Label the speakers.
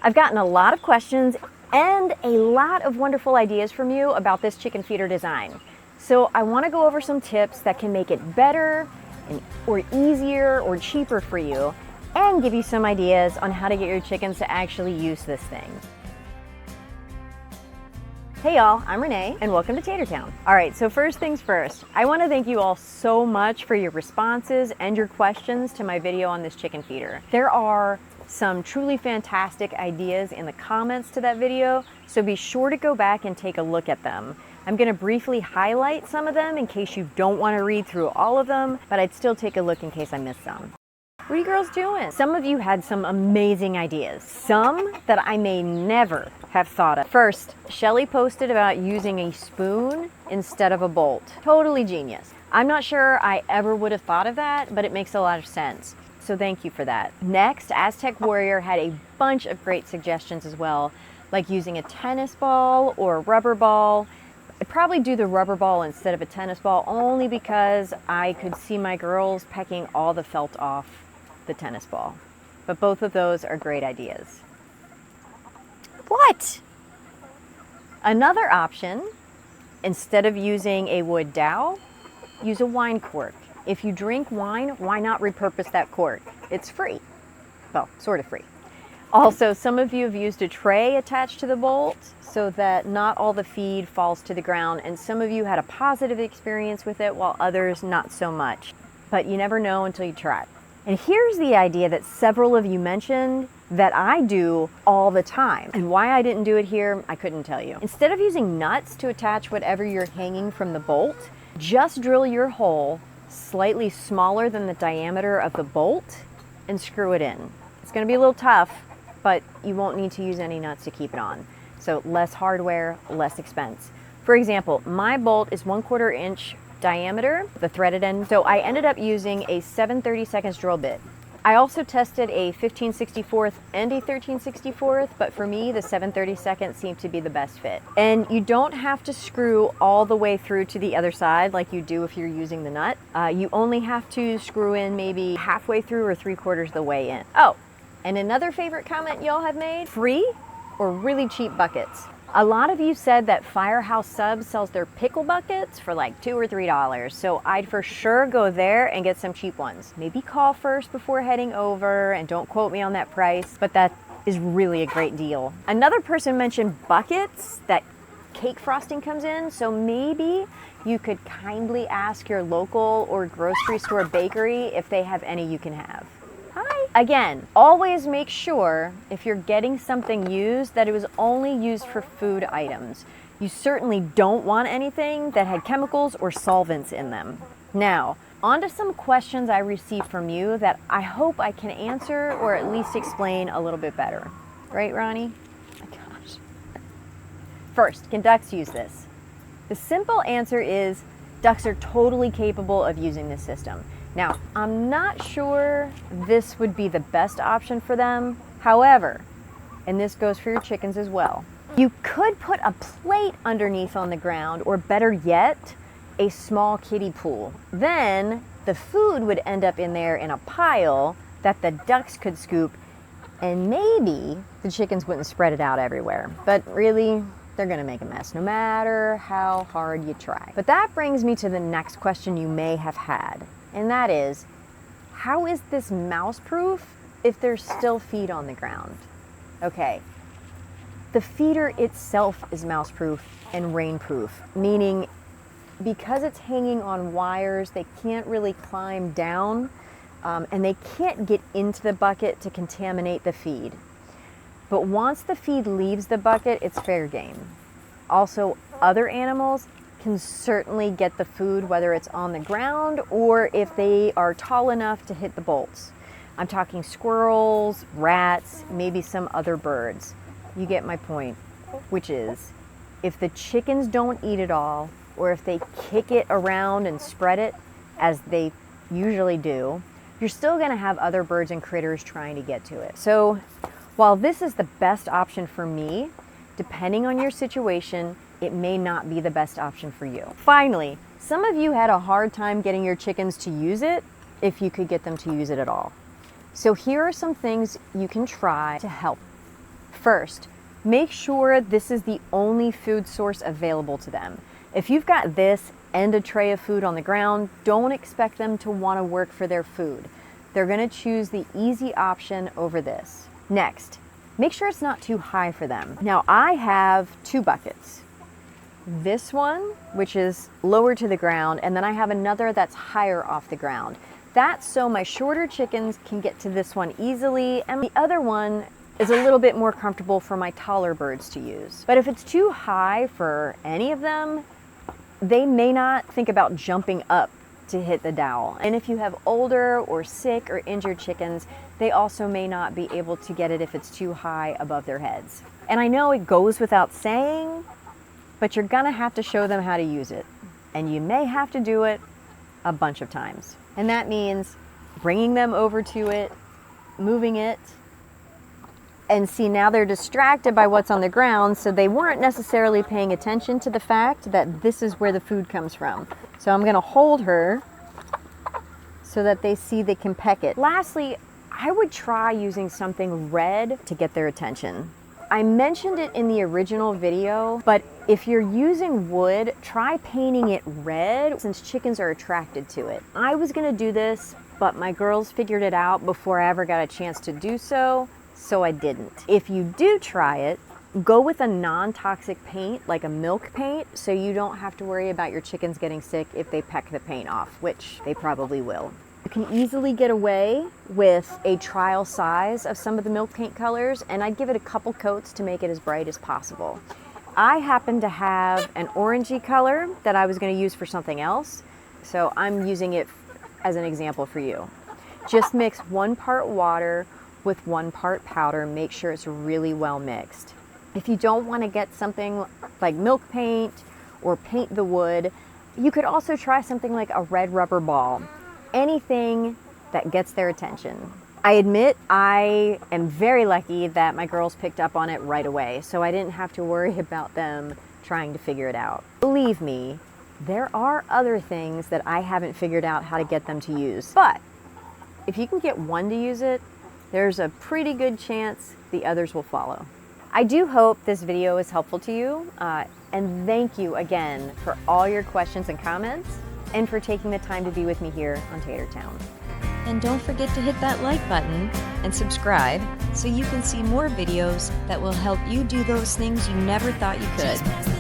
Speaker 1: I've gotten a lot of questions and a lot of wonderful ideas from you about this chicken feeder design. So I want to go over some tips that can make it better or easier or cheaper for you, and give you some ideas on how to get your chickens to actually use this thing. Hey y'all, I'm Renee and welcome to Tater Town. All right, so first things first, I want to thank you all so much for your responses and your questions to my video on this chicken feeder. There are some truly fantastic ideas in the comments to that video, so be sure to go back and take a look at them. I'm going to briefly highlight some of them in case you don't want to read through all of them, but I'd still take a look in case I missed some. What are you girls doing? Some of you had some amazing ideas, some that I may never have thought of. First, Shelly posted about using a spoon instead of a bolt. Totally genius. I'm not sure I ever would have thought of that, but it makes a lot of sense. So thank you for that. Next, Aztec Warrior had a bunch of great suggestions as well, like using a tennis ball or a rubber ball. I'd probably do the rubber ball instead of a tennis ball only because I could see my girls pecking all the felt off the tennis ball. But both of those are great ideas. What? Another option, instead of using a wood dowel, use a wine cork. If you drink wine, why not repurpose that cork? It's free. Well, sort of free. Also, some of you have used a tray attached to the bolt so that not all the feed falls to the ground, and some of you had a positive experience with it while others not so much. But you never know until you try. And here's the idea that several of you mentioned that I do all the time. And why I didn't do it here, I couldn't tell you. Instead of using nuts to attach whatever you're hanging from the bolt, just drill your hole slightly smaller than the diameter of the bolt and screw it in. It's going to be a little tough, but you won't need to use any nuts to keep it on. So less hardware, less expense. For example, my bolt is 1/4 inch diameter, the threaded end, so I ended up using a 7/32 drill bit. I also tested a 15/64 and a 13/64, but for me the 7/32 seemed to be the best fit. And you don't have to screw all the way through to the other side like you do if you're using the nut. You only have to screw in maybe halfway through or 3/4 of the way in. Oh, and another favorite comment y'all have made, free or really cheap buckets. A lot of you said that Firehouse Subs sells their pickle buckets for like $2 or $3, so I'd for sure go there and get some cheap ones. Maybe call first before heading over, and don't quote me on that price, but that is really a great deal. Another person mentioned buckets that cake frosting comes in, so maybe you could kindly ask your local or grocery store bakery if they have any you can have. Again, always make sure if you're getting something used that it was only used for food items. You certainly don't want anything that had chemicals or solvents in them. Now, on to some questions I received from you that I hope I can answer or at least explain a little bit better. Right, Ronnie? Oh my gosh. First, can ducks use this? The simple answer is ducks are totally capable of using this system. Now, I'm not sure this would be the best option for them. However, and this goes for your chickens as well, you could put a plate underneath on the ground, or better yet, a small kiddie pool. Then the food would end up in there in a pile that the ducks could scoop, and maybe the chickens wouldn't spread it out everywhere. But really, they're gonna make a mess no matter how hard you try. But that brings me to the next question you may have had. And that is, how is this mouse proof if there's still feed on the ground? Okay, the feeder itself is mouse proof and rain proof, meaning because it's hanging on wires, they can't really climb down and they can't get into the bucket to contaminate the feed. But once the feed leaves the bucket, it's fair game. Also, other animals can certainly get the food, whether it's on the ground or if they are tall enough to hit the bolts. I'm talking squirrels, rats, maybe some other birds. You get my point, which is if the chickens don't eat it all, or if they kick it around and spread it, as they usually do, you're still gonna have other birds and critters trying to get to it. So while this is the best option for me, depending on your situation, it may not be the best option for you. Finally, some of you had a hard time getting your chickens to use it, if you could get them to use it at all. So here are some things you can try to help. First, make sure this is the only food source available to them. If you've got this and a tray of food on the ground, don't expect them to want to work for their food. They're going to choose the easy option over this. Next, make sure it's not too high for them. Now, I have 2 buckets. This one, which is lower to the ground, and then I have another that's higher off the ground. That's so my shorter chickens can get to this one easily, and the other one is a little bit more comfortable for my taller birds to use. But if it's too high for any of them, they may not think about jumping up to hit the dowel. And if you have older or sick or injured chickens, they also may not be able to get it if it's too high above their heads. And I know it goes without saying, but you're gonna have to show them how to use it. And you may have to do it a bunch of times. And that means bringing them over to it, moving it, and see, now they're distracted by what's on the ground, so they weren't necessarily paying attention to the fact that this is where the food comes from. So I'm gonna hold her so that they see they can peck it. Lastly, I would try using something red to get their attention. I mentioned it in the original video, but if you're using wood, try painting it red since chickens are attracted to it. I was gonna do this, but my girls figured it out before I ever got a chance to do so I didn't. If you do try it, go with a non-toxic paint, like a milk paint, so you don't have to worry about your chickens getting sick if they peck the paint off, which they probably will. You can easily get away with a trial size of some of the milk paint colors, and I'd give it a couple coats to make it as bright as possible. I happen to have an orangey color that I was going to use for something else, so I'm using it as an example for you. Just mix 1 part water with 1 part powder. Make sure it's really well mixed. If you don't want to get something like milk paint or paint the wood, you could also try something like a red rubber ball. Anything that gets their attention. I admit I am very lucky that my girls picked up on it right away, so I didn't have to worry about them trying to figure it out. Believe me, there are other things that I haven't figured out how to get them to use, but if you can get one to use it, there's a pretty good chance the others will follow. I do hope this video is helpful to you, and thank you again for all your questions and comments, and for taking the time to be with me here on Tater Town.
Speaker 2: And don't forget to hit that like button and subscribe so you can see more videos that will help you do those things you never thought you could.